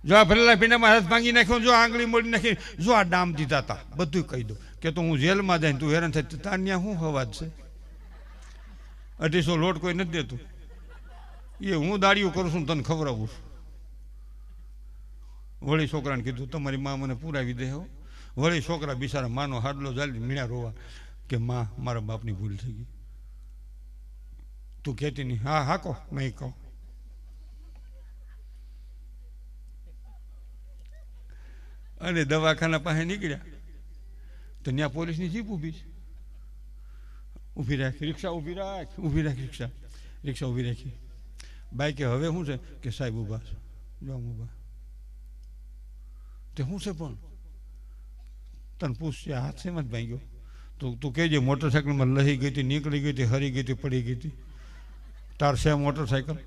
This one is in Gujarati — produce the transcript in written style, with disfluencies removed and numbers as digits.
જો આ ભરેલા ભીંડામાં હાથ ભાંગી નાખ્યો, જો આંગળી મોડી નાખી, જો આ ડામ દીધા હતા, બધું કહી દો કે તો હું જેલમાં જાય તું હેરાન થાય. તાન્યા શું અવાજ છે? 250 લોટ કોઈ નથી દેતું. એ હું દાડિયું કરું છું તને ખવડાવું છું. વળી છોકરાને કીધું તમારી માં મને પુરાવી દે. હો વળી છોકરા બિચારા માનો હાડલો જાલી મીણ્યા રોવા કે માં મારા બાપની ભૂલ થઈ ગઈ. તું કહેતી નહીં. હા હા કહો, નહીં કહો. અને દવાખાના પાસે નીકળ્યા તો ત્યાં પોલીસની જીપ ઊભી છે. ઊભી રાખી રિક્ષા, ઊભી રાખ, ઊભી રાખી રિક્ષા. રિક્ષા ઊભી રાખી. બાઈકે હવે શું છે કે સાહેબ ઊભા છે, જો ઊભા. તે શું છે પણ તને પૂછશે હાથ શેમાં જ ભાંગ્યો? તો તું કહેજે મોટરસાઇકલમાં લહી ગઈ હતી, નીકળી ગઈ હતી, હરી ગઈ હતી, પડી ગઈ હતી. તાર છે મોટરસાઇકલ?